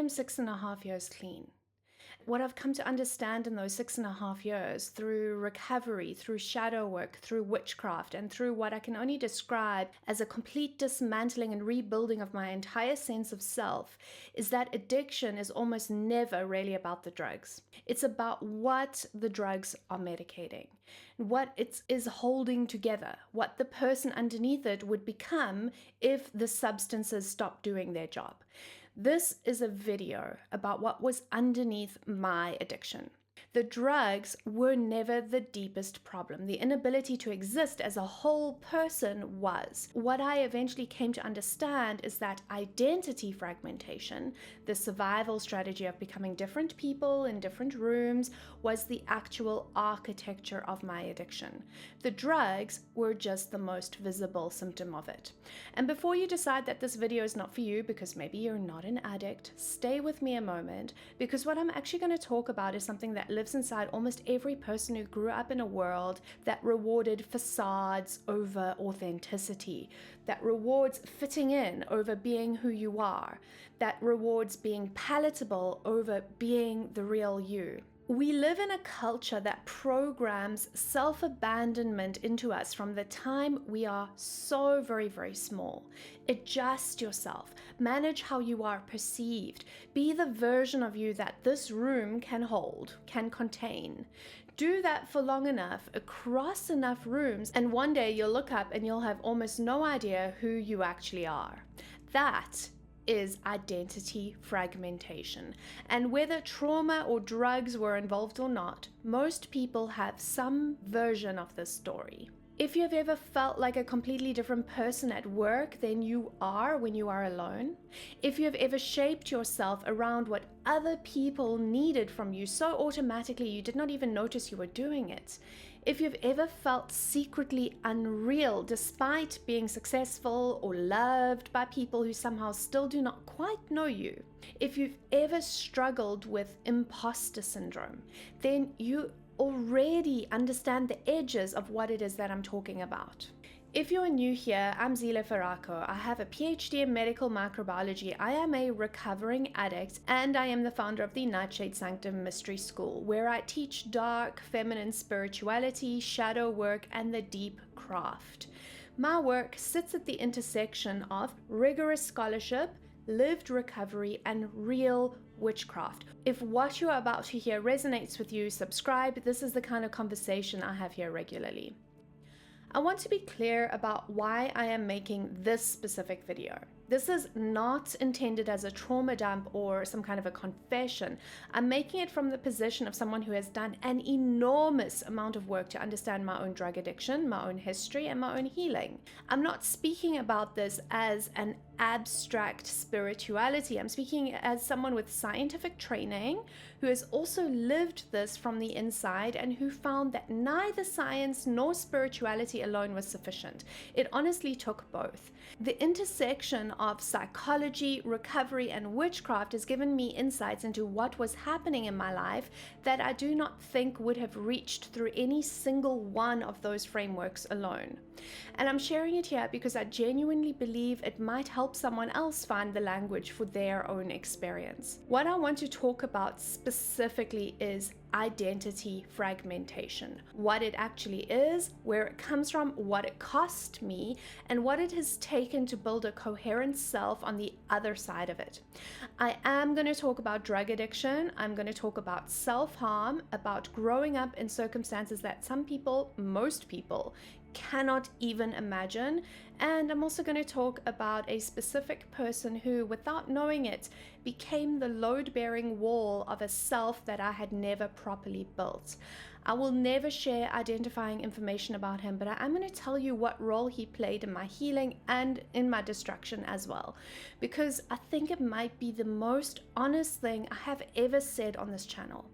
am 6.5 years clean. What I've come to understand in those 6.5 years through recovery, through shadow work, through witchcraft, and through what I can only describe as a complete dismantling and rebuilding of my entire sense of self, is that addiction is almost never really about the drugs. It's about what the drugs are medicating, what it is holding together, what the person underneath it would become if the substances stop doing their job. This is a video about what was underneath my addiction. The drugs were never the deepest problem. The inability to exist as a whole person was. What I eventually came to understand is that identity fragmentation, the survival strategy of becoming different people in different rooms, was the actual architecture of my addiction. The drugs were just the most visible symptom of it. And before you decide that this video is not for you because maybe you're not an addict, stay with me a moment, because what I'm actually going to talk about is something that lives inside almost every person who grew up in a world that rewarded facades over authenticity, that rewards fitting in over being who you are, that rewards being palatable over being the real you. We live in a culture that programs self-abandonment into us from the time we are so very, very small. Adjust yourself. Manage how you are perceived. Be the version of you that this room can hold, can contain. Do that for long enough, across enough rooms, and one day you'll look up and you'll have almost no idea who you actually are. That is identity fragmentation. And whether trauma or drugs were involved or not, most people have some version of this story. If you've ever felt like a completely different person at work than you are when you are alone, if you've ever shaped yourself around what other people needed from you so automatically you did not even notice you were doing it, if you've ever felt secretly unreal despite being successful or loved by people who somehow still do not quite know you, if you've ever struggled with imposter syndrome, then you already understand the edges of what it is that I'm talking about. If you're new here, I'm Zila Farako. I have a PhD in medical microbiology. I am a recovering addict, and I am the founder of the Nightshade Sanctum Mystery School, where I teach dark, feminine spirituality, shadow work, and the deep craft. My work sits at the intersection of rigorous scholarship, lived recovery, and real witchcraft. If what you are about to hear resonates with you, subscribe. This is the kind of conversation I have here regularly. I want to be clear about why I am making this specific video. This is not intended as a trauma dump or some kind of a confession. I'm making it from the position of someone who has done an enormous amount of work to understand my own drug addiction, my own history, and my own healing. I'm not speaking about this as an abstract spirituality. I'm speaking as someone with scientific training who has also lived this from the inside and who found that neither science nor spirituality alone was sufficient. It honestly took both. The intersection of psychology, recovery, and witchcraft has given me insights into what was happening in my life that I do not think would have reached through any single one of those frameworks alone. And I'm sharing it here because I genuinely believe it might help someone else find the language for their own experience. What I want to talk about specifically is identity fragmentation. What it actually is, where it comes from, what it cost me, and what it has taken to build a coherent self on the other side of it. I am going to talk about drug addiction. I'm going to talk about self-harm, about growing up in circumstances that some people, most people, cannot even imagine. And I'm also going to talk about a specific person who, without knowing it, became the load-bearing wall of a self that I had never properly built. I will never share identifying information about him, but I am going to tell you what role he played in my healing and in my destruction as well, because I think it might be the most honest thing I have ever said on this channel.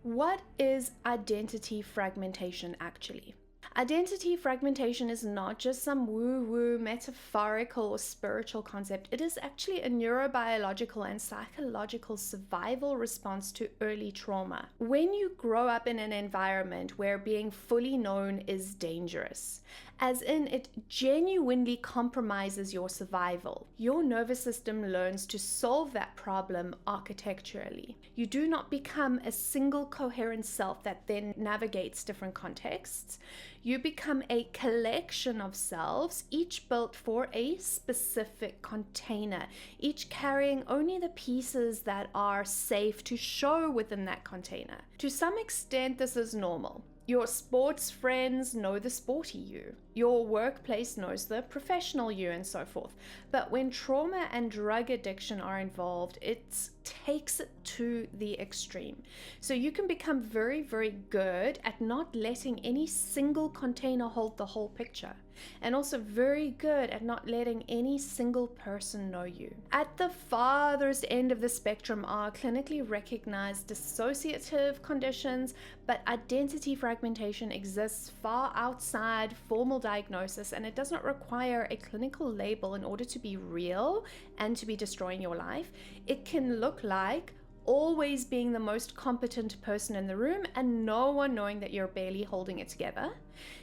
What is identity fragmentation actually? Identity fragmentation is not just some woo-woo metaphorical or spiritual concept. It is actually a neurobiological and psychological survival response to early trauma. When you grow up in an environment where being fully known is dangerous, as in it genuinely compromises your survival. Your nervous system learns to solve that problem architecturally. You do not become a single coherent self that then navigates different contexts. You become a collection of selves, each built for a specific container, each carrying only the pieces that are safe to show within that container. To some extent, this is normal. Your sports friends know the sporty you. Your workplace knows the professional you, and so forth. But when trauma and drug addiction are involved, it takes it to the extreme. So you can become very, very good at not letting any single container hold the whole picture, and also very good at not letting any single person know you. At the farthest end of the spectrum are clinically recognized dissociative conditions, but identity fragmentation exists far outside formal diagnosis, and it does not require a clinical label in order to be real and to be destroying your life. It can look like always being the most competent person in the room and no one knowing that you're barely holding it together.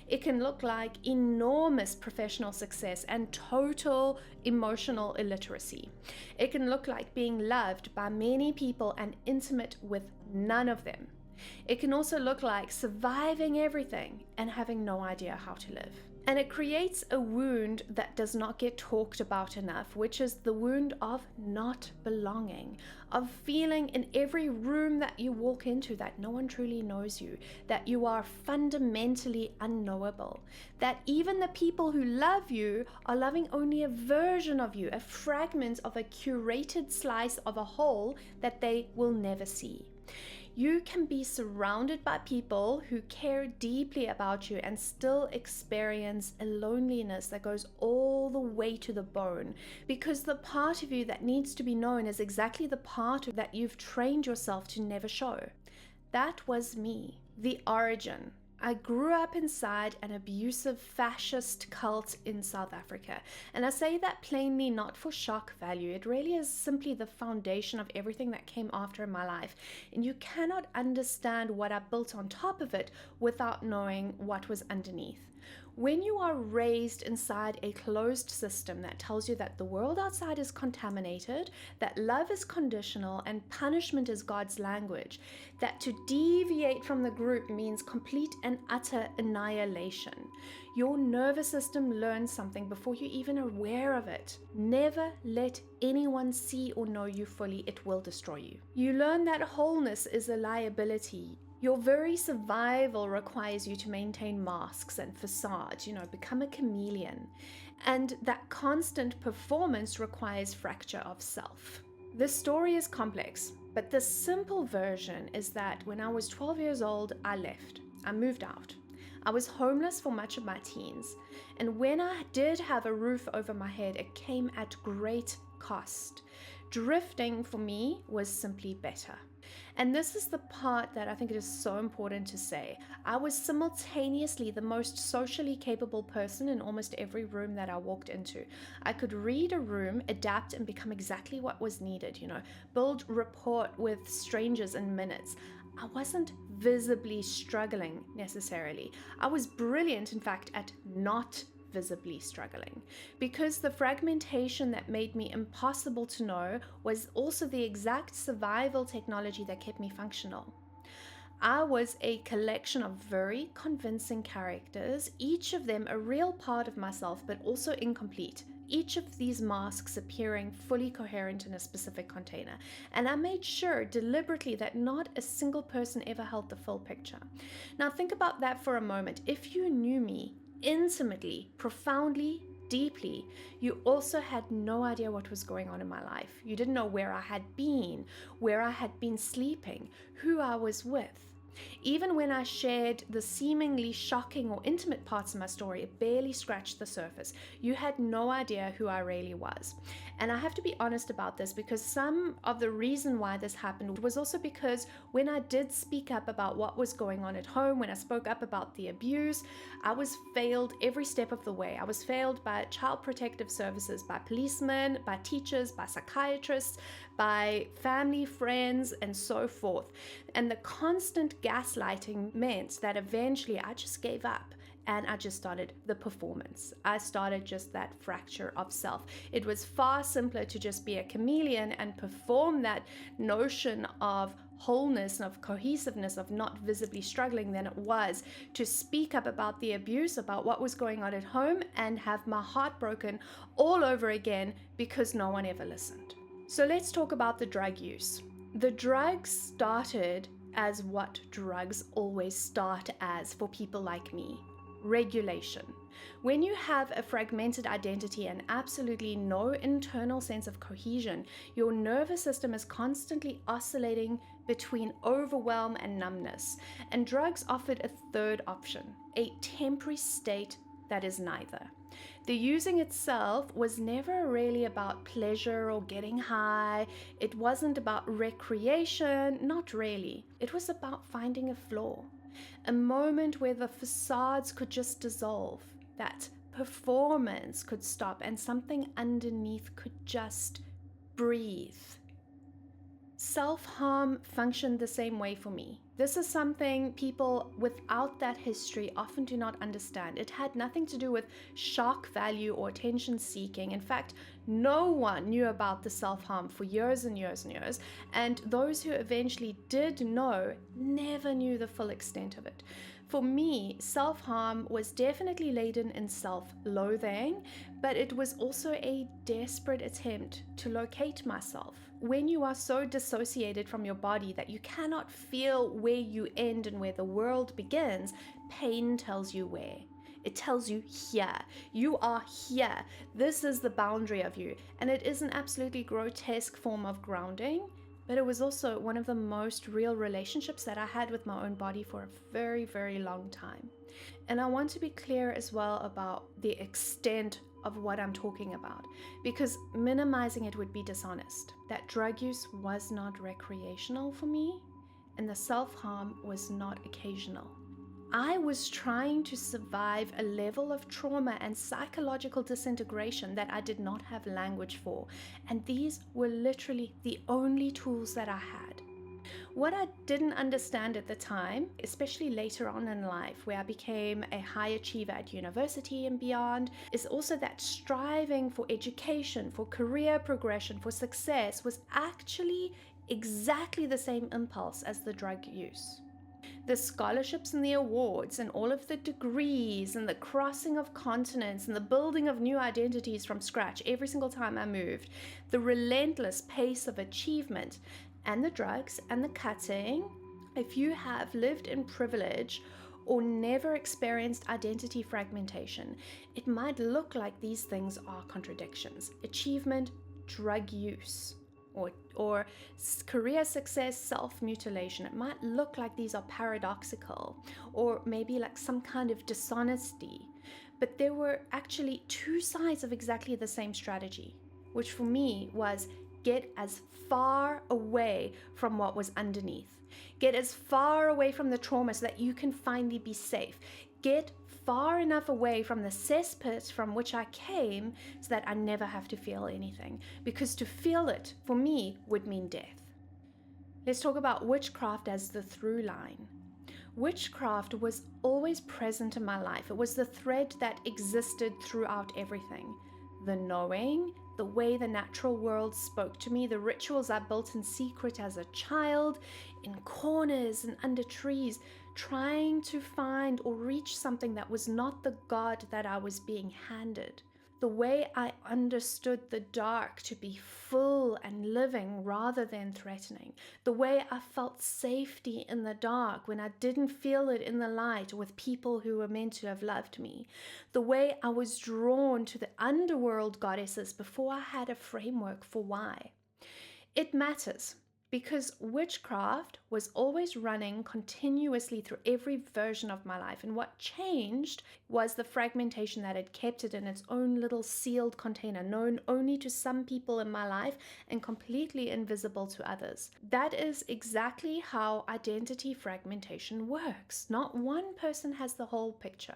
It can look like enormous professional success and total emotional illiteracy. It can look like being loved by many people and intimate with none of them. It can also look like surviving everything and having no idea how to live. And it creates a wound that does not get talked about enough, which is the wound of not belonging, of feeling in every room that you walk into that no one truly knows you, that you are fundamentally unknowable, that even the people who love you are loving only a version of you, a fragment of a curated slice of a whole that they will never see. You can be surrounded by people who care deeply about you and still experience a loneliness that goes all the way to the bone, because the part of you that needs to be known is exactly the part that you've trained yourself to never show. That was me, the origin. I grew up inside an abusive fascist cult in South Africa. And I say that plainly not for shock value. It really is simply the foundation of everything that came after in my life. And you cannot understand what I built on top of it without knowing what was underneath. When you are raised inside a closed system that tells you that the world outside is contaminated, that love is conditional, and punishment is God's language, that to deviate from the group means complete and utter annihilation, your nervous system learns something before you're even aware of it. Never let anyone see or know you fully. It will destroy you. You learn that wholeness is a liability. Your very survival requires you to maintain masks and facades, become a chameleon. And that constant performance requires fracture of self. This story is complex, but the simple version is that when I was 12 years old, I left. I moved out. I was homeless for much of my teens. And when I did have a roof over my head, it came at great cost. Drifting for me was simply better. And this is the part that I think it is so important to say. I was simultaneously the most socially capable person in almost every room that I walked into. I could read a room, adapt, and become exactly what was needed, build rapport with strangers in minutes. I wasn't visibly struggling necessarily. I was brilliant, in fact, at not visibly struggling, because the fragmentation that made me impossible to know was also the exact survival technology that kept me functional. I was a collection of very convincing characters, each of them a real part of myself, but also incomplete. Each of these masks appearing fully coherent in a specific container. And I made sure deliberately that not a single person ever held the full picture. Now think about that for a moment. If you knew me intimately, profoundly, deeply, you also had no idea what was going on in my life. You didn't know where I had been sleeping, who I was with. Even when I shared the seemingly shocking or intimate parts of my story, it barely scratched the surface. You had no idea who I really was. And I have to be honest about this, because some of the reason why this happened was also because when I did speak up about what was going on at home, when I spoke up about the abuse, I was failed every step of the way. I was failed by child protective services, by policemen, by teachers, by psychiatrists, by family, friends, and so forth. And the constant gaslighting meant that eventually I just gave up. and I just started the performance. I started just that fracture of self. It was far simpler to just be a chameleon and perform that notion of wholeness and of cohesiveness, of not visibly struggling, than it was to speak up about the abuse, about what was going on at home, and have my heart broken all over again because no one ever listened. So let's talk about the drug use. The drugs started as what drugs always start as for people like me: regulation. When you have a fragmented identity and absolutely no internal sense of cohesion, your nervous system is constantly oscillating between overwhelm and numbness. And drugs offered a third option, a temporary state that is neither. The using itself was never really about pleasure or getting high. It wasn't about recreation, not really. It was about finding a floor. A moment where the facades could just dissolve, that performance could stop, and something underneath could just breathe. Self-harm functioned the same way for me. This is something people without that history often do not understand. It had nothing to do with shock value or attention seeking. In fact, no one knew about the self-harm for years and years and years. And those who eventually did know never knew the full extent of it. For me, self-harm was definitely laden in self-loathing, but it was also a desperate attempt to locate myself. When you are so dissociated from your body that you cannot feel where you end and where the world begins, pain tells you where. It tells you here. You are here. This is the boundary of you. And it is an absolutely grotesque form of grounding, but it was also one of the most real relationships that I had with my own body for a very, very long time. And I want to be clear as well about the extent of what I'm talking about, because minimizing it would be dishonest. That drug use was not recreational for me, and the self-harm was not occasional. I was trying to survive a level of trauma and psychological disintegration that I did not have language for, and these were literally the only tools that I had. What I didn't understand at the time, especially later on in life, where I became a high achiever at university and beyond, is also that striving for education, for career progression, for success was actually exactly the same impulse as the drug use. The scholarships and the awards and all of the degrees and the crossing of continents and the building of new identities from scratch every single time I moved, the relentless pace of achievement, and the drugs and the cutting. If you have lived in privilege or never experienced identity fragmentation, it might look like these things are contradictions. Achievement, drug use, or career success, self-mutilation. It might look like these are paradoxical, or maybe like some kind of dishonesty. But there were actually two sides of exactly the same strategy, which for me was get as far away from what was underneath. Get as far away from the trauma so that you can finally be safe. Get far enough away from the cesspit from which I came so that I never have to feel anything. Because to feel it, for me, would mean death. Let's talk about witchcraft as the through line. Witchcraft was always present in my life. It was the thread that existed throughout everything. The knowing, the way the natural world spoke to me, the rituals I built in secret as a child, in corners and under trees, trying to find or reach something that was not the God that I was being handed. The way I understood the dark to be full and living rather than threatening. The way I felt safety in the dark when I didn't feel it in the light with people who were meant to have loved me. The way I was drawn to the underworld goddesses before I had a framework for why. It matters because witchcraft was always running continuously through every version of my life. And what changed was the fragmentation that had kept it in its own little sealed container, known only to some people in my life and completely invisible to others. That is exactly how identity fragmentation works. Not one person has the whole picture.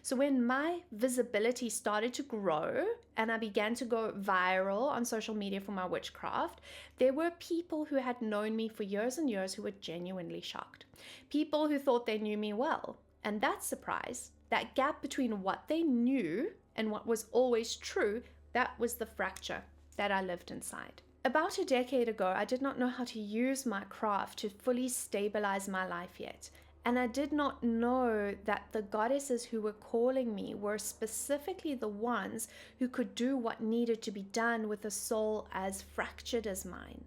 So when my visibility started to grow and I began to go viral on social media for my witchcraft, there were people who had known me for years and years who were genuinely shocked. People who thought they knew me well. And that surprise That gap between what they knew and what was always true, that was the fracture that I lived inside. About a decade ago, I did not know how to use my craft to fully stabilize my life yet. And I did not know that the goddesses who were calling me were specifically the ones who could do what needed to be done with a soul as fractured as mine.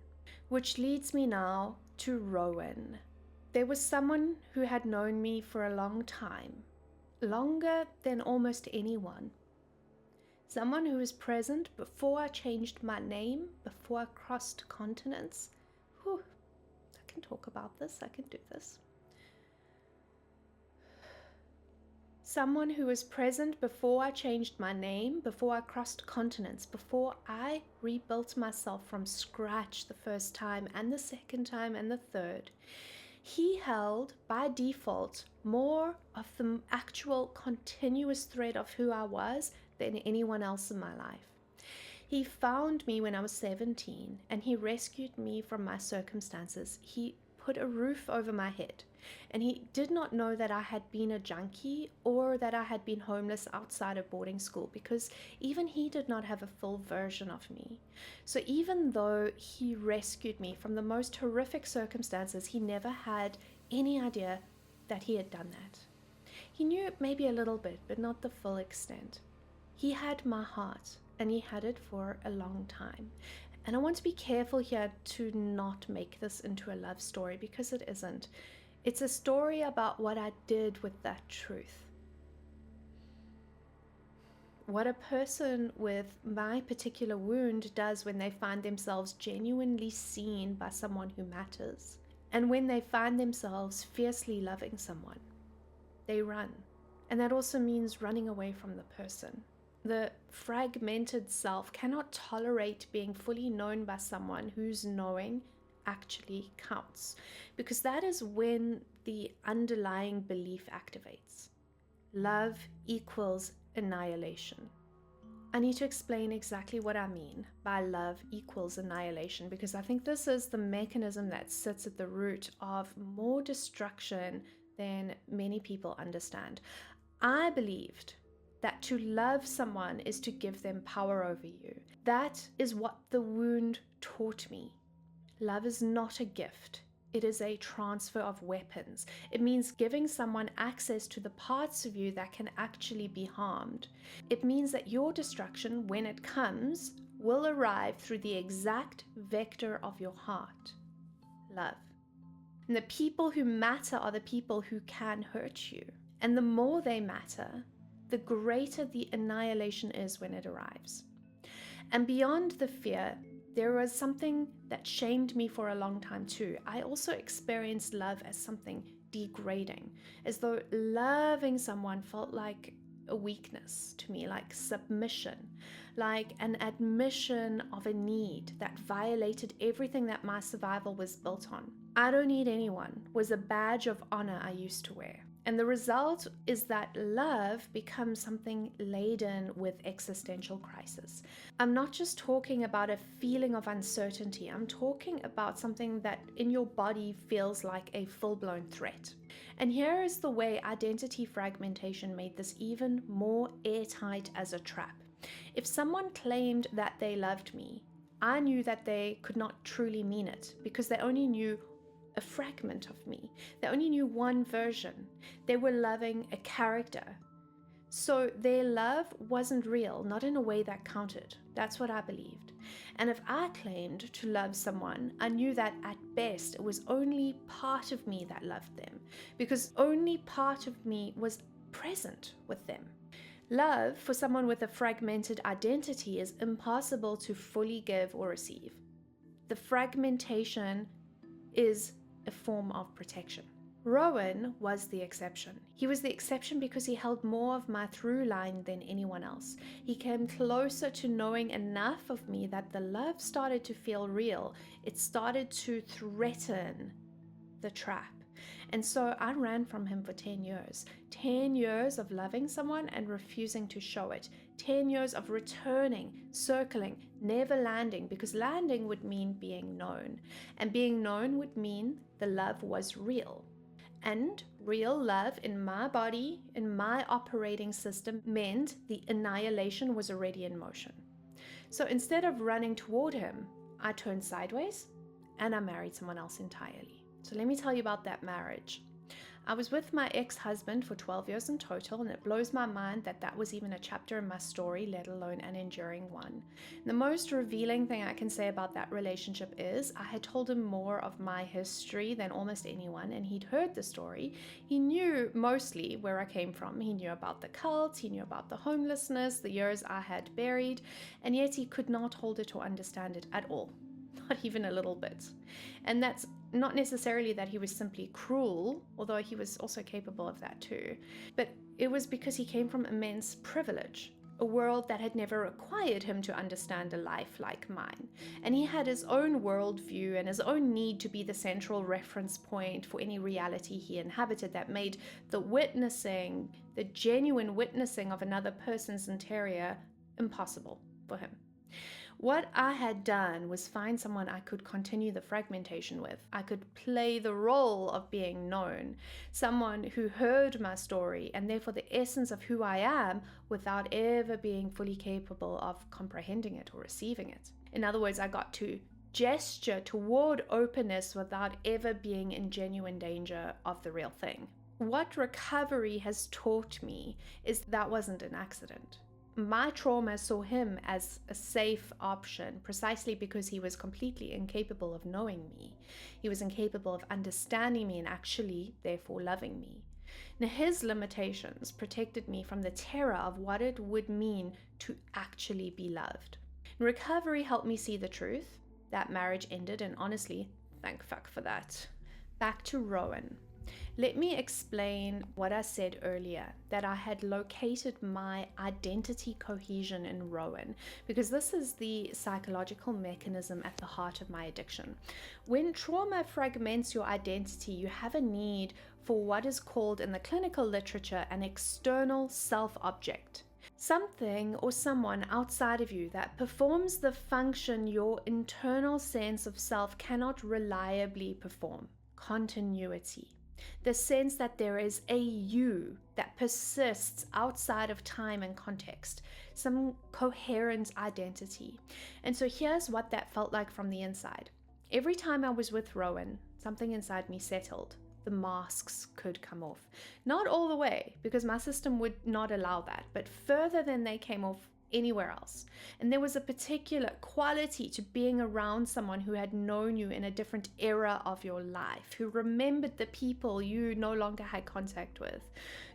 Which leads me now to Rowan. There was someone who had known me for a long time, longer than almost anyone. Someone who was present before I changed my name, before I crossed continents. Whew, I can talk about this, I can do this. Someone who was present before I changed my name, before I crossed continents, before I rebuilt myself from scratch the first time and the second time and the third. He held, by default, more of the actual continuous thread of who I was than anyone else in my life. He found me when I was 17 and he rescued me from my circumstances. He put a roof over my head, and he did not know that I had been a junkie or that I had been homeless outside of boarding school, because even he did not have a full version of me. So even though he rescued me from the most horrific circumstances, he never had any idea that he had done that. He knew maybe a little bit, but not the full extent. He had my heart, and he had it for a long time. And I want to be careful here to not make this into a love story, because it isn't. It's a story about what I did with that truth. What a person with my particular wound does when they find themselves genuinely seen by someone who matters. And when they find themselves fiercely loving someone, they run. And that also means running away from the person. The fragmented self cannot tolerate being fully known by someone whose knowing actually counts, because that is when the underlying belief activates. Love equals annihilation. I need to explain exactly what I mean by love equals annihilation, because I think this is the mechanism that sits at the root of more destruction than many people understand. I believed that to love someone is to give them power over you. That is what the wound taught me. Love is not a gift. It is a transfer of weapons. It means giving someone access to the parts of you that can actually be harmed. It means that your destruction, when it comes, will arrive through the exact vector of your heart, love. And the people who matter are the people who can hurt you. And the more they matter, the greater the annihilation is when it arrives. And beyond the fear, there was something that shamed me for a long time too. I also experienced love as something degrading, as though loving someone felt like a weakness to me, like submission, like an admission of a need that violated everything that my survival was built on. I don't need anyone was a badge of honor I used to wear. And the result is that love becomes something laden with existential crisis. I'm not just talking about a feeling of uncertainty. I'm talking about something that in your body feels like a full-blown threat. And here is the way identity fragmentation made this even more airtight as a trap. If someone claimed that they loved me, I knew that they could not truly mean it, because they only knew a fragment of me. They only knew one version. They were loving a character. So their love wasn't real, not in a way that counted. That's what I believed. And if I claimed to love someone, I knew that at best it was only part of me that loved them, because only part of me was present with them. Love for someone with a fragmented identity is impossible to fully give or receive. The fragmentation is a form of protection. Rowan was the exception. He was the exception because he held more of my through line than anyone else. He came closer to knowing enough of me that the love started to feel real. It started to threaten the trap. And so I ran from him for 10 years. 10 years of loving someone and refusing to show it. 10 years of returning, circling, never landing, because landing would mean being known. And being known would mean the love was real. And real love in my body, in my operating system, meant the annihilation was already in motion. So instead of running toward him, I turned sideways and I married someone else entirely. So let me tell you about that marriage. I was with my ex-husband for 12 years in total, and it blows my mind that that was even a chapter in my story, let alone an enduring one. The most revealing thing I can say about that relationship is I had told him more of my history than almost anyone, and he'd heard the story. He knew mostly where I came from. He knew about the cult, he knew about the homelessness, the years I had buried, and yet he could not hold it or understand it at all. Not even a little bit. And that's not necessarily that he was simply cruel, although he was also capable of that too, but it was because he came from immense privilege, a world that had never required him to understand a life like mine. And he had his own worldview and his own need to be the central reference point for any reality he inhabited that made the witnessing, the genuine witnessing of another person's interior impossible for him. What I had done was find someone I could continue the fragmentation with. I could play the role of being known, someone who heard my story and therefore the essence of who I am without ever being fully capable of comprehending it or receiving it. In other words, I got to gesture toward openness without ever being in genuine danger of the real thing. What recovery has taught me is that wasn't an accident. My trauma saw him as a safe option precisely because he was completely incapable of knowing me. He was incapable of understanding me and actually, therefore, loving me. Now, his limitations protected me from the terror of what it would mean to actually be loved. Recovery helped me see the truth. That marriage ended, and honestly, thank fuck for that. Back to Rowan. Let me explain what I said earlier, that I had located my identity cohesion in Rowan, because this is the psychological mechanism at the heart of my addiction. When trauma fragments your identity, you have a need for what is called in the clinical literature an external self-object. Something or someone outside of you that performs the function your internal sense of self cannot reliably perform. Continuity. The sense that there is a you that persists outside of time and context, some coherent identity. And so here's what that felt like from the inside. Every time I was with Rowan, something inside me settled. The masks could come off. Not all the way, because my system would not allow that, but further than they came off anywhere else. And there was a particular quality to being around someone who had known you in a different era of your life, who remembered the people you no longer had contact with,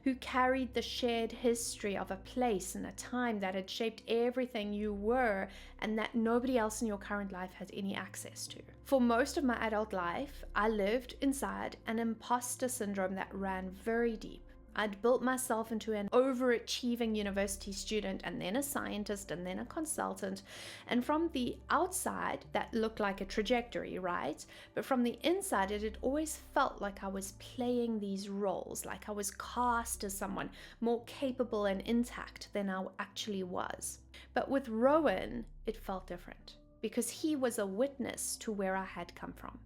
who carried the shared history of a place and a time that had shaped everything you were and that nobody else in your current life had any access to. For most of my adult life, I lived inside an imposter syndrome that ran very deep. I'd built myself into an overachieving university student and then a scientist and then a consultant. And from the outside, that looked like a trajectory, right? But from the inside, it had always felt like I was playing these roles, like I was cast as someone more capable and intact than I actually was. But with Rowan, it felt different because he was a witness to where I had come from.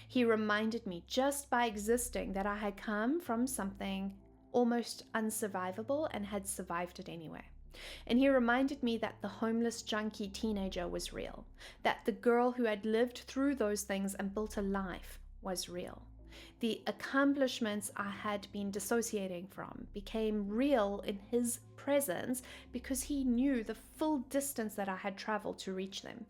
He reminded me just by existing that I had come from something almost unsurvivable and had survived it anyway. And he reminded me that the homeless junkie teenager was real, that the girl who had lived through those things and built a life was real. The accomplishments I had been dissociating from became real in his presence because he knew the full distance that I had traveled to reach them.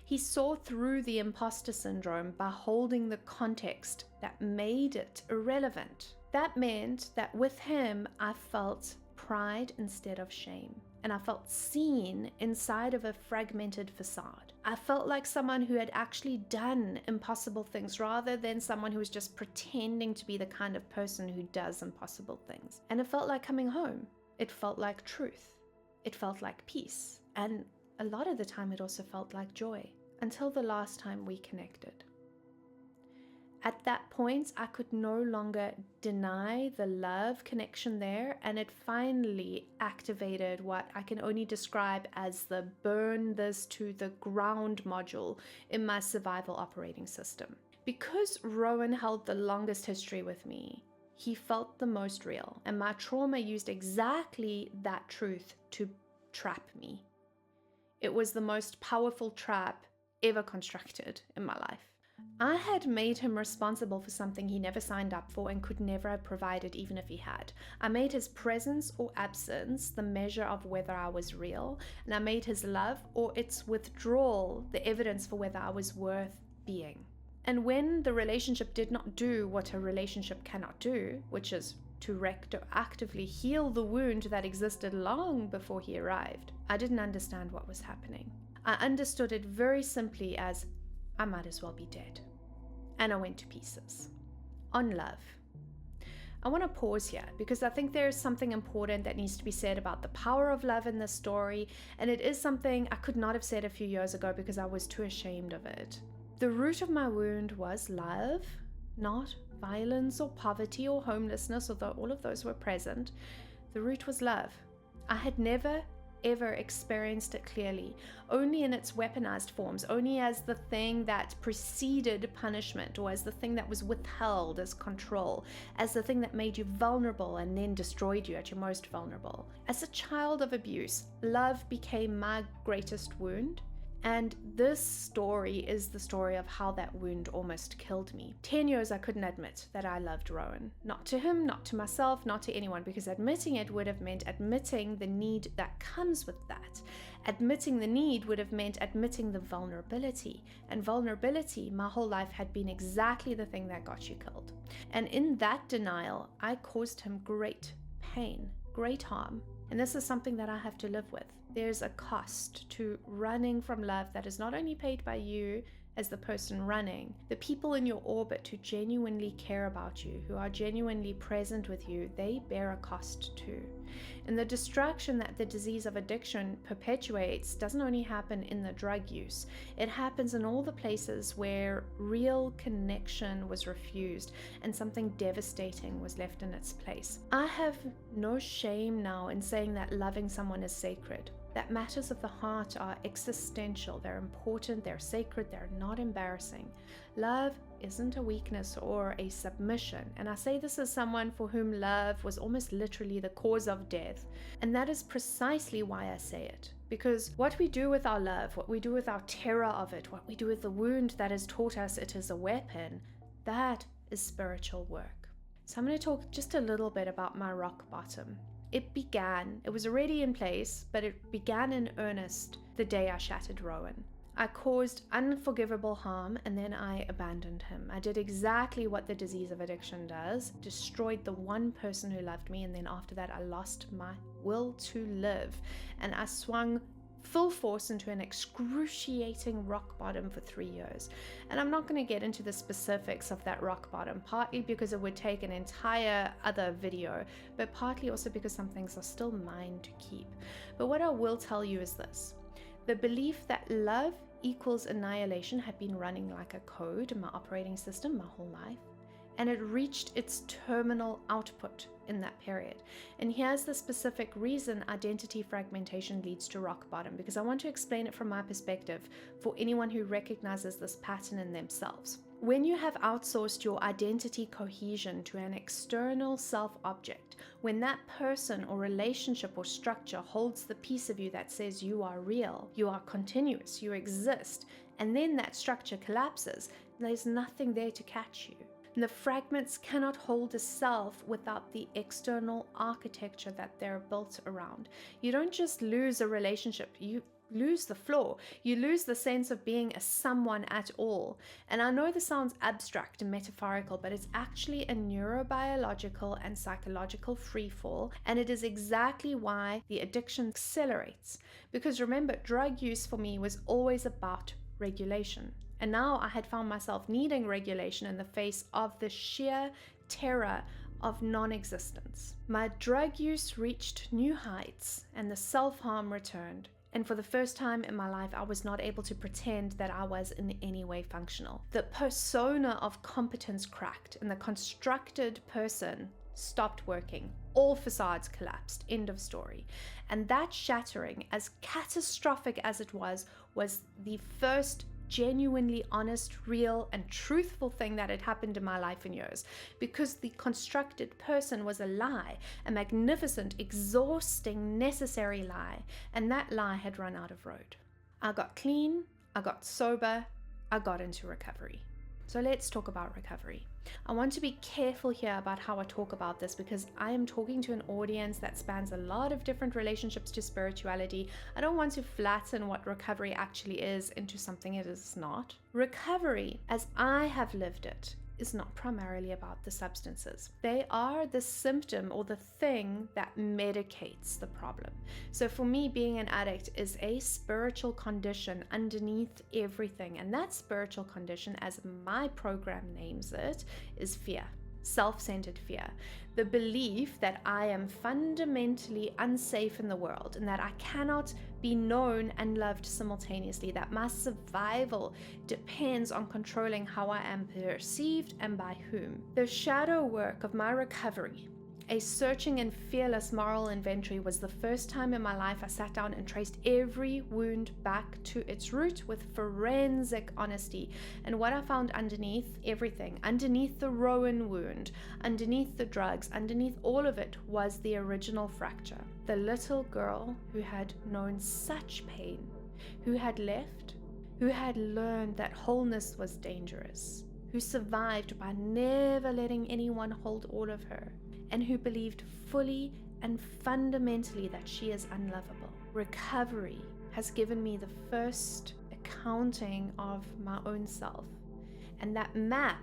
He saw through the imposter syndrome by holding the context that made it irrelevant. That meant that with him, I felt pride instead of shame. And I felt seen inside of a fragmented facade. I felt like someone who had actually done impossible things rather than someone who was just pretending to be the kind of person who does impossible things. And it felt like coming home. It felt like truth. It felt like peace. And a lot of the time it also felt like joy until the last time we connected. At that point, I could no longer deny the love connection there, and it finally activated what I can only describe as the burn this to the ground module in my survival operating system. Because Rowan held the longest history with me, he felt the most real, and my trauma used exactly that truth to trap me. It was the most powerful trap ever constructed in my life. I had made him responsible for something he never signed up for and could never have provided even if he had. I made his presence or absence the measure of whether I was real, and I made his love or its withdrawal the evidence for whether I was worth being. And when the relationship did not do what a relationship cannot do, which is to retroactively heal the wound that existed long before he arrived, I didn't understand what was happening. I understood it very simply as, I might as well be dead. And I went to pieces. On love. I want to pause here because I think there is something important that needs to be said about the power of love in this story, and it is something I could not have said a few years ago because I was too ashamed of it. The root of my wound was love, not violence or poverty or homelessness, although all of those were present. The root was love. I had never ever experienced it clearly, only in its weaponized forms, only as the thing that preceded punishment, or as the thing that was withheld as control, as the thing that made you vulnerable and then destroyed you at your most vulnerable. As a child of abuse, love became my greatest wound. And this story is the story of how that wound almost killed me. 10 years I couldn't admit that I loved Rowan. Not to him, not to myself, not to anyone, because admitting it would have meant admitting the need that comes with that. Admitting the need would have meant admitting the vulnerability. And vulnerability, my whole life, had been exactly the thing that got you killed. And in that denial, I caused him great pain, great harm. And this is something that I have to live with. There's a cost to running from love that is not only paid by you as the person running, the people in your orbit who genuinely care about you, who are genuinely present with you, they bear a cost too. And the distraction that the disease of addiction perpetuates doesn't only happen in the drug use, it happens in all the places where real connection was refused and something devastating was left in its place. I have no shame now in saying that loving someone is sacred. That matters of the heart are existential, they're important, they're sacred, they're not embarrassing. Love isn't a weakness or a submission, and I say this as someone for whom love was almost literally the cause of death, and that is precisely why I say it. Because what we do with our love, what we do with our terror of it, what we do with the wound that has taught us it is a weapon, that is spiritual work. So I'm going to talk just a little bit about my rock bottom. It was already in place, but it began in earnest the day I shattered Rowan. I caused unforgivable harm and then I abandoned him. I did exactly what the disease of addiction does, destroyed the one person who loved me, and then after that I lost my will to live. And I swung full force into an excruciating rock bottom for 3 years. And I'm not going to get into the specifics of that rock bottom, partly because it would take an entire other video, but partly also because some things are still mine to keep. But what I will tell you is this. The belief that love equals annihilation had been running like a code in my operating system my whole life. And it reached its terminal output in that period. And here's the specific reason identity fragmentation leads to rock bottom, because I want to explain it from my perspective for anyone who recognizes this pattern in themselves. When you have outsourced your identity cohesion to an external self-object, when that person or relationship or structure holds the piece of you that says you are real, you are continuous, you exist, and then that structure collapses, there's nothing there to catch you. And the fragments cannot hold a self without the external architecture that they're built around. You don't just lose a relationship, you lose the floor. You lose the sense of being a someone at all. And I know this sounds abstract and metaphorical, but it's actually a neurobiological and psychological freefall. And it is exactly why the addiction accelerates. Because remember, drug use for me was always about regulation. And now I had found myself needing regulation in the face of the sheer terror of non-existence. My drug use reached new heights and the self-harm returned. And for the first time in my life, I was not able to pretend that I was in any way functional. The persona of competence cracked and the constructed person stopped working. All facades collapsed. End of story. And that shattering, as catastrophic as it was the first genuinely honest, real, and truthful thing that had happened in my life in years, because the constructed person was a lie, a magnificent, exhausting, necessary lie, and that lie had run out of road. I got clean, I got sober, I got into recovery. So let's talk about recovery. I want to be careful here about how I talk about this, because I am talking to an audience that spans a lot of different relationships to spirituality. I don't want to flatten what recovery actually is into something it is not. Recovery, as I have lived it, is not primarily about the substances. They are the symptom or the thing that medicates the problem. So for me, being an addict is a spiritual condition underneath everything. And that spiritual condition, as my program names it, is fear. Self-centered fear. The belief that I am fundamentally unsafe in the world and that I cannot be known and loved simultaneously, that my survival depends on controlling how I am perceived and by whom. The shadow work of my recovery, a searching and fearless moral inventory, was the first time in my life I sat down and traced every wound back to its root with forensic honesty. And what I found underneath everything, underneath the Rowan wound, underneath the drugs, underneath all of it, was the original fracture. The little girl who had known such pain, who had left, who had learned that wholeness was dangerous, who survived by never letting anyone hold all of her, and who believed fully and fundamentally that she is unlovable. Recovery has given me the first accounting of my own self, and that map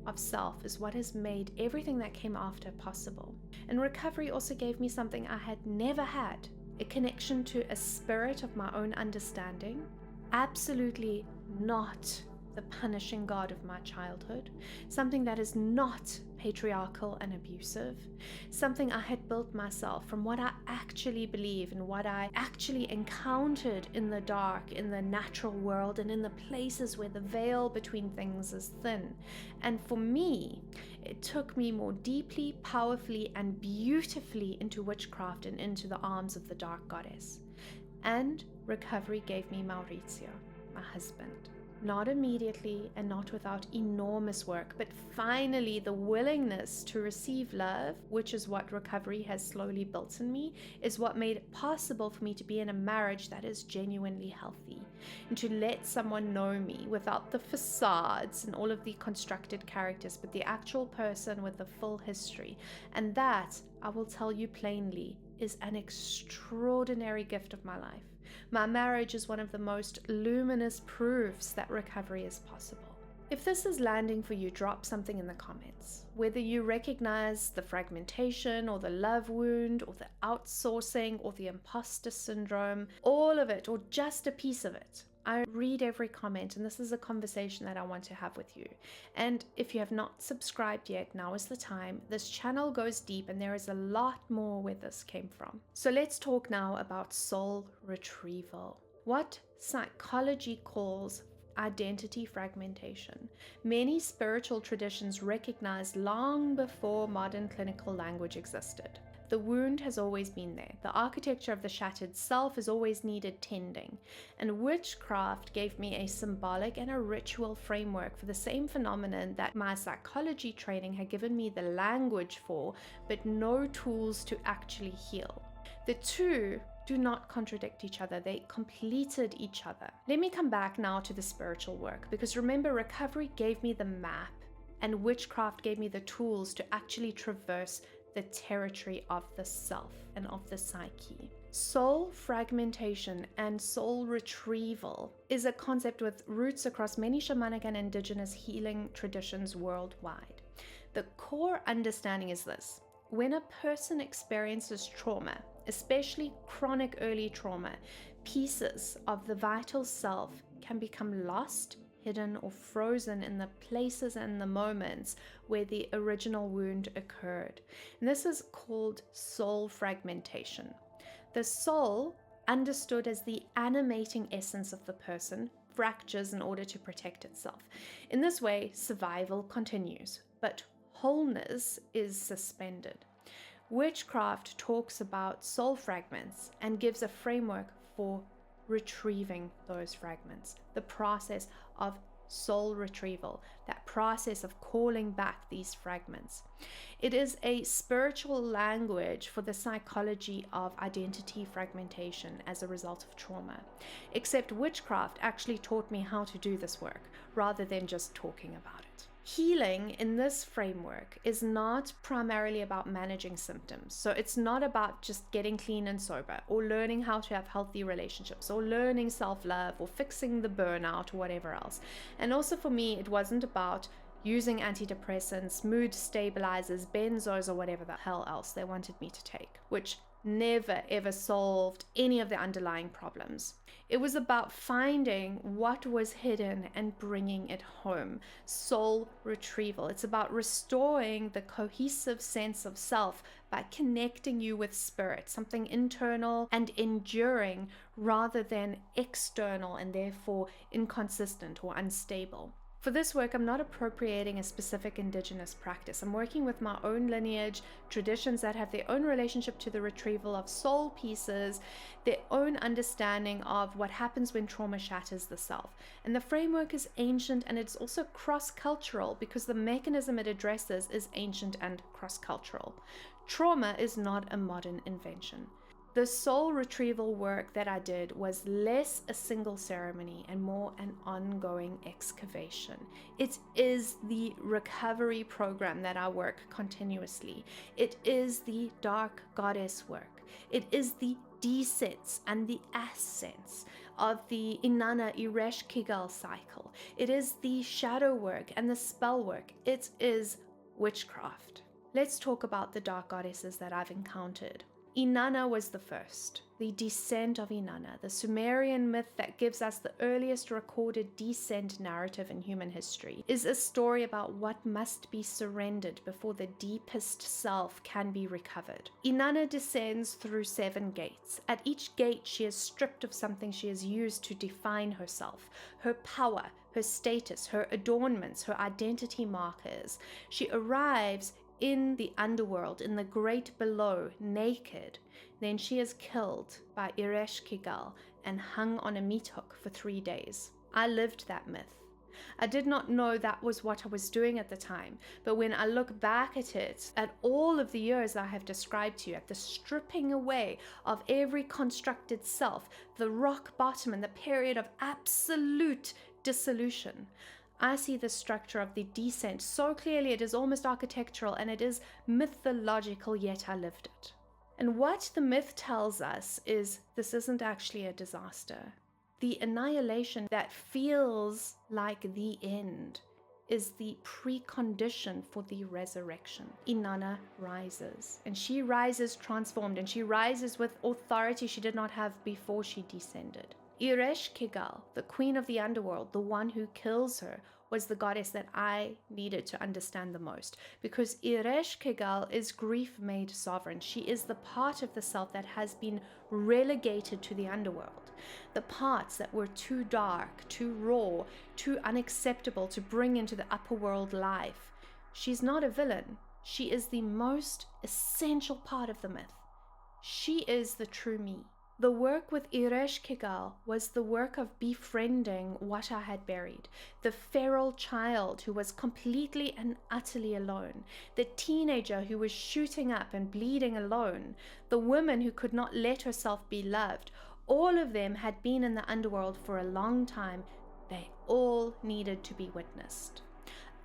of self is what has made everything that came after possible. And recovery also gave me something I had never had, a connection to a spirit of my own understanding, absolutely not the punishing God of my childhood, something that is not patriarchal and abusive, something I had built myself from what I actually believe and what I actually encountered in the dark, in the natural world, and in the places where the veil between things is thin. And for me, it took me more deeply, powerfully, and beautifully into witchcraft and into the arms of the dark goddess. And recovery gave me Maurizio, my husband. Not immediately and not without enormous work, but finally the willingness to receive love, which is what recovery has slowly built in me, is what made it possible for me to be in a marriage that is genuinely healthy, and to let someone know me without the facades and all of the constructed characters, but the actual person with the full history. And that, I will tell you plainly, is an extraordinary gift of my life. My marriage is one of the most luminous proofs that recovery is possible. If this is landing for you, drop something in the comments. Whether you recognize the fragmentation or the love wound or the outsourcing or the imposter syndrome, all of it or just a piece of it. I read every comment, and this is a conversation that I want to have with you. And if you have not subscribed yet, now is the time. This channel goes deep, and there is a lot more where this came from. So let's talk now about soul retrieval. What psychology calls identity fragmentation. Many spiritual traditions recognized long before modern clinical language existed. The wound has always been there. The architecture of the shattered self has always needed tending. And witchcraft gave me a symbolic and a ritual framework for the same phenomenon that my psychology training had given me the language for, but no tools to actually heal. The two do not contradict each other. They completed each other. Let me come back now to the spiritual work, because remember, recovery gave me the map and witchcraft gave me the tools to actually traverse the territory of the self and of the psyche. Soul fragmentation and soul retrieval is a concept with roots across many shamanic and indigenous healing traditions worldwide. The core understanding is this: when a person experiences trauma, especially chronic early trauma, pieces of the vital self can become lost, hidden, or frozen in the places and the moments where the original wound occurred. And this is called soul fragmentation. The soul, understood as the animating essence of the person, fractures in order to protect itself. In this way, survival continues, but wholeness is suspended. Witchcraft talks about soul fragments and gives a framework for retrieving those fragments, the process of soul retrieval, that process of calling back these fragments. It is a spiritual language for the psychology of identity fragmentation as a result of trauma. Except witchcraft actually taught me how to do this work rather than just talking about it. Healing in this framework is not primarily about managing symptoms. So it's not about just getting clean and sober or learning how to have healthy relationships or learning self-love or fixing the burnout or whatever else. And also for me, it wasn't about using antidepressants, mood stabilizers, benzos, or whatever the hell else they wanted me to take, which never ever solved any of the underlying problems. It was about finding what was hidden and bringing it home. Soul retrieval. It's about restoring the cohesive sense of self by connecting you with spirit, something internal and enduring rather than external and therefore inconsistent or unstable. For this work, I'm not appropriating a specific indigenous practice. I'm working with my own lineage, traditions that have their own relationship to the retrieval of soul pieces, their own understanding of what happens when trauma shatters the self. And the framework is ancient, and it's also cross-cultural because the mechanism it addresses is ancient and cross-cultural. Trauma is not a modern invention. The soul retrieval work that I did was less a single ceremony and more an ongoing excavation. It is the recovery program that I work continuously. It is the dark goddess work. It is the descents and the ascents of the Inanna Ereshkigal cycle. It is the shadow work and the spell work. It is witchcraft. Let's talk about the dark goddesses that I've encountered. Inanna was the first, the descent of Inanna, the Sumerian myth that gives us the earliest recorded descent narrative in human history, is a story about what must be surrendered before the deepest self can be recovered. Inanna descends through 7 gates. At each gate, she is stripped of something she has used to define herself, her power, her status, her adornments, her identity markers. She arrives in the underworld, in the great below, naked. Then she is killed by Ereshkigal and hung on a meat hook for 3 days. I lived that myth. I did not know that was what I was doing at the time, but when I look back at it, at all of the years I have described to you, at the stripping away of every constructed self, the rock bottom and the period of absolute dissolution, I see the structure of the descent so clearly. It is almost architectural and it is mythological, yet I lived it. And what the myth tells us is this isn't actually a disaster. The annihilation that feels like the end is the precondition for the resurrection. Inanna rises, and she rises transformed, and she rises with authority she did not have before she descended. Ereshkigal, the queen of the underworld, the one who kills her, was the goddess that I needed to understand the most, because Ereshkigal is grief made sovereign. She is the part of the self that has been relegated to the underworld, the parts that were too dark, too raw, too unacceptable to bring into the upper world life. She's not a villain. She is the most essential part of the myth. She is the true me. The work with Ereshkigal was the work of befriending what I had buried, the feral child who was completely and utterly alone, the teenager who was shooting up and bleeding alone, the woman who could not let herself be loved. All of them had been in the underworld for a long time. They all needed to be witnessed.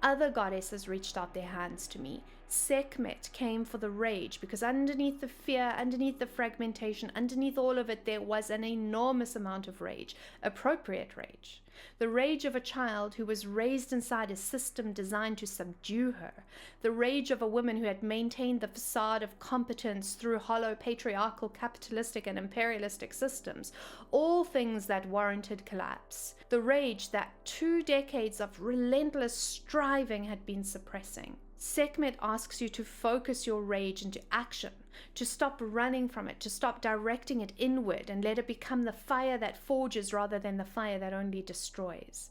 Other goddesses reached out their hands to me. Sekhmet came for the rage, because underneath the fear, underneath the fragmentation, underneath all of it, there was an enormous amount of rage, appropriate rage. The rage of a child who was raised inside a system designed to subdue her. The rage of a woman who had maintained the facade of competence through hollow patriarchal, capitalistic, and imperialistic systems, all things that warranted collapse. The rage that 2 decades of relentless striving had been suppressing. Sekhmet asks you to focus your rage into action, to stop running from it, to stop directing it inward and let it become the fire that forges rather than the fire that only destroys.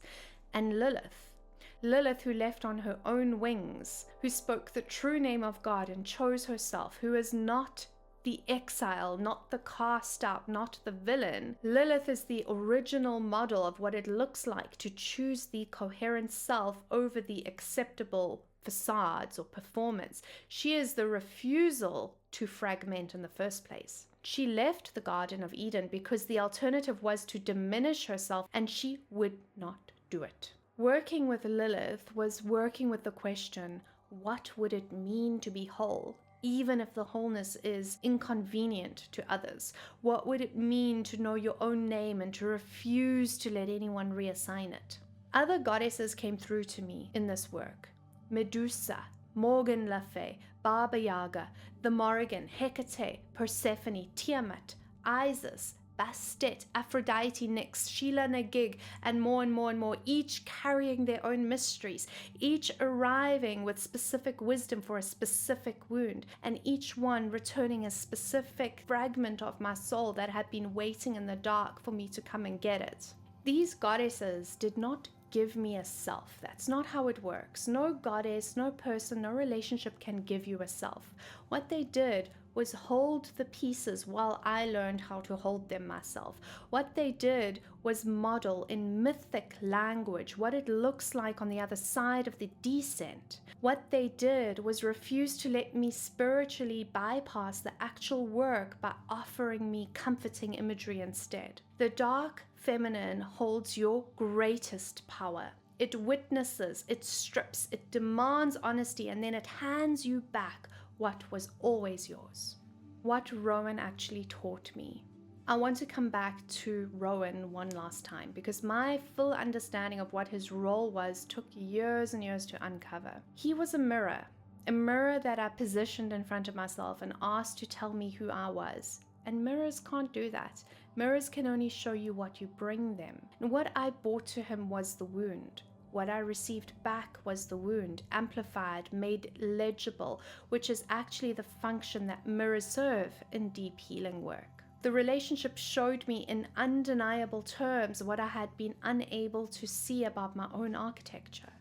And Lilith who left on her own wings, who spoke the true name of God and chose herself, who is not the exile, not the cast out, not the villain. Lilith is the original model of what it looks like to choose the coherent self over the acceptable facades or performance. She is the refusal to fragment in the first place. She left the Garden of Eden because the alternative was to diminish herself, and she would not do it. Working with Lilith was working with the question, what would it mean to be whole, even if the wholeness is inconvenient to others? What would it mean to know your own name and to refuse to let anyone reassign it? Other goddesses came through to me in this work. Medusa, Morgan Le Fay, Baba Yaga, the Morrigan, Hecate, Persephone, Tiamat, Isis, Bastet, Aphrodite, Nyx, Sheila Nagig, and more, each carrying their own mysteries, each arriving with specific wisdom for a specific wound, and each one returning a specific fragment of my soul that had been waiting in the dark for me to come and get it. These goddesses did not give me a self. That's not how it works. No goddess, no person, no relationship can give you a self. What they did was hold the pieces while I learned how to hold them myself. What they did was model in mythic language what it looks like on the other side of the descent. What they did was refuse to let me spiritually bypass the actual work by offering me comforting imagery instead. The dark feminine holds your greatest power. It witnesses, it strips, it demands honesty, and then it hands you back what was always yours. What Rowan actually taught me. I want to come back to Rowan one last time because my full understanding of what his role was took years and years to uncover. He was a mirror that I positioned in front of myself and asked to tell me who I was. And mirrors can't do that. Mirrors can only show you what you bring them. And what I brought to him was the wound. What I received back was the wound, amplified, made legible, which is actually the function that mirrors serve in deep healing work. The relationship showed me in undeniable terms what I had been unable to see about my own architecture.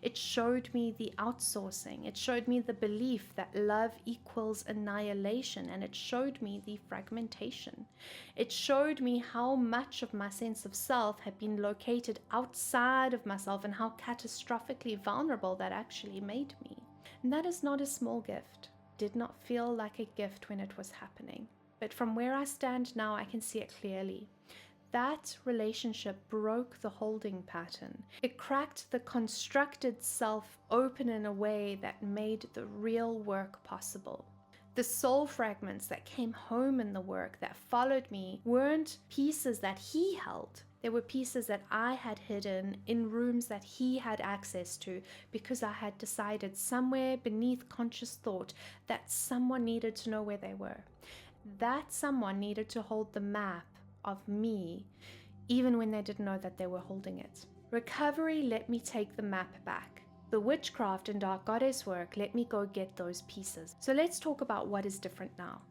It showed me the outsourcing. It showed me the belief that love equals annihilation, and it showed me the fragmentation. It showed me how much of my sense of self had been located outside of myself and how catastrophically vulnerable that actually made me. And that is not a small gift. Did not feel like a gift when it was happening. But from where I stand now, I can see it clearly. That relationship broke the holding pattern. It cracked the constructed self open in a way that made the real work possible. The soul fragments that came home in the work that followed me weren't pieces that he held. They were pieces that I had hidden in rooms that he had access to because I had decided somewhere beneath conscious thought that someone needed to know where they were. That someone needed to hold the map of me, even when they didn't know that they were holding it. Recovery let me take the map back. The witchcraft and dark goddess work let me go get those pieces. So let's talk about what is different now.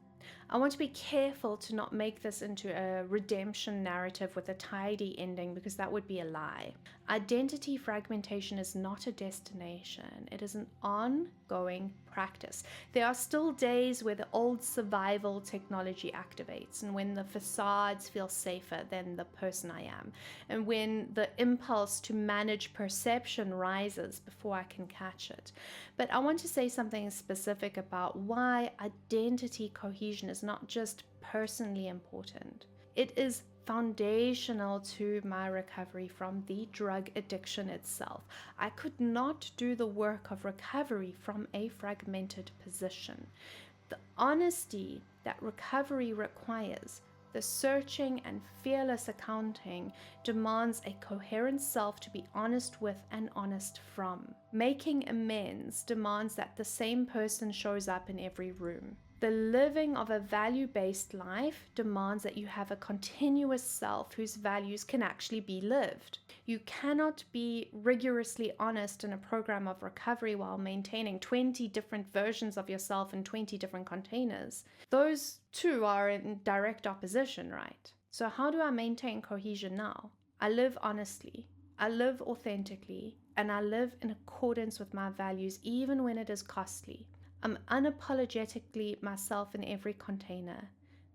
I want to be careful to not make this into a redemption narrative with a tidy ending because that would be a lie. Identity fragmentation is not a destination. It is an ongoing practice. There are still days where the old survival technology activates and when the facades feel safer than the person I am and when the impulse to manage perception rises before I can catch it. But I want to say something specific about why identity cohesion is not just personally important. It is foundational to my recovery from the drug addiction itself. I could not do the work of recovery from a fragmented position. The honesty that recovery requires, the searching and fearless accounting, demands a coherent self to be honest with and honest from. Making amends demands that the same person shows up in every room. The living of a value-based life demands that you have a continuous self whose values can actually be lived. You cannot be rigorously honest in a program of recovery while maintaining 20 different versions of yourself in 20 different containers. Those two are in direct opposition, right? So how do I maintain cohesion now? I live honestly, I live authentically, and I live in accordance with my values even when it is costly. I'm unapologetically myself in every container.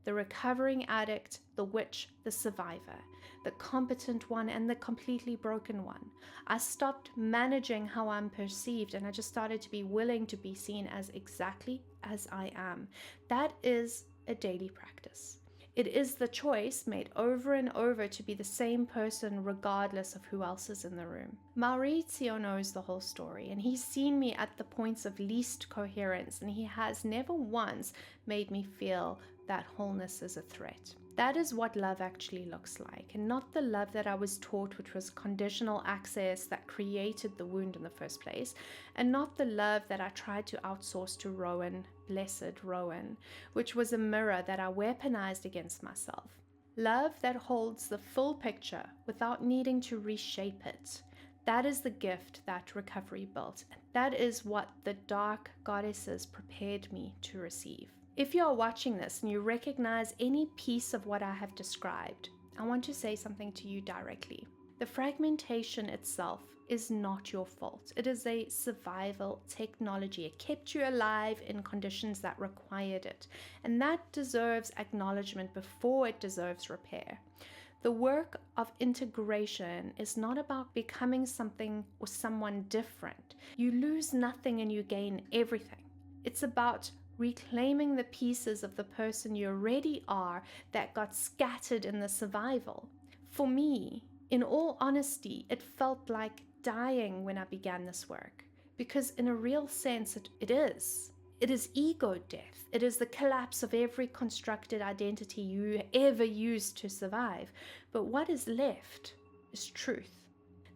The recovering addict, the witch, the survivor, the competent one and the completely broken one. I stopped managing how I'm perceived and I just started to be willing to be seen as exactly as I am. That is a daily practice. It is the choice made over and over to be the same person regardless of who else is in the room. Maurizio knows the whole story and he's seen me at the points of least coherence and he has never once made me feel that wholeness is a threat. That is what love actually looks like, and not the love that I was taught, which was conditional access that created the wound in the first place, and not the love that I tried to outsource to Rowan, blessed Rowan, which was a mirror that I weaponized against myself. Love that holds the full picture without needing to reshape it. That is the gift that recovery built, and that is what the dark goddesses prepared me to receive. If you are watching this and you recognize any piece of what I have described, I want to say something to you directly. The fragmentation itself is not your fault. It is a survival technology. It kept you alive in conditions that required it, and that deserves acknowledgement before it deserves repair. The work of integration is not about becoming something or someone different. You lose nothing and you gain everything. It's about reclaiming the pieces of the person you already are that got scattered in the survival. For me, in all honesty, it felt like dying when I began this work, because in a real sense it is. It is ego death. It is the collapse of every constructed identity you ever used to survive. But what is left is truth.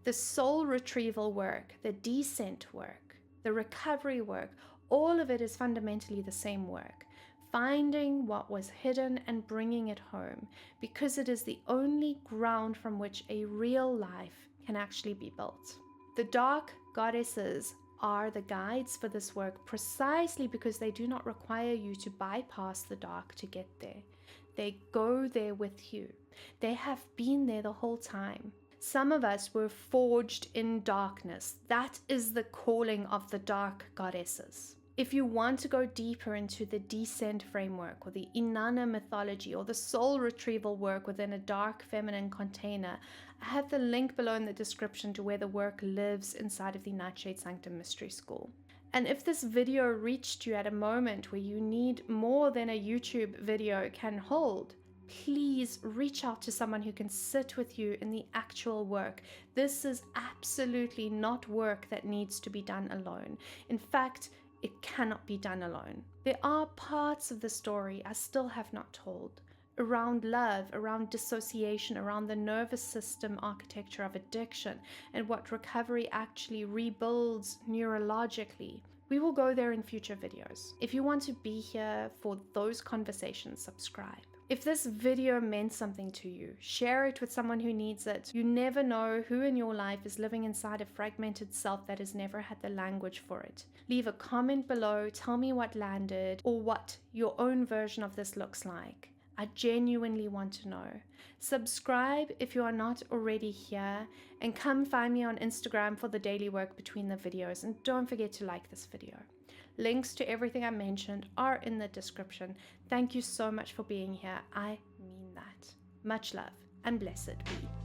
The soul retrieval work, the descent work, the recovery work, all of it is fundamentally the same work. Finding what was hidden and bringing it home, because it is the only ground from which a real life can actually be built. The dark goddesses are the guides for this work precisely because they do not require you to bypass the dark to get there. They go there with you. They have been there the whole time. Some of us were forged in darkness. That is the calling of the dark goddesses. If you want to go deeper into the descent framework or the Inanna mythology or the soul retrieval work within a dark feminine container, I have the link below in the description to where the work lives inside of the Nightshade Sanctum Mystery School. And if this video reached you at a moment where you need more than a YouTube video can hold, please reach out to someone who can sit with you in the actual work. This is absolutely not work that needs to be done alone. In fact, it cannot be done alone. There are parts of the story I still have not told. Around love, around dissociation, around the nervous system architecture of addiction, and what recovery actually rebuilds neurologically. We will go there in future videos. If you want to be here for those conversations, subscribe. If this video meant something to you, share it with someone who needs it. You never know who in your life is living inside a fragmented self that has never had the language for it. Leave a comment below, tell me what landed or what your own version of this looks like. I genuinely want to know. Subscribe if you are not already here, and come find me on Instagram for the daily work between the videos, and don't forget to like this video. Links to everything I mentioned are in the description. Thank you so much for being here. I mean that. Much love and blessed be.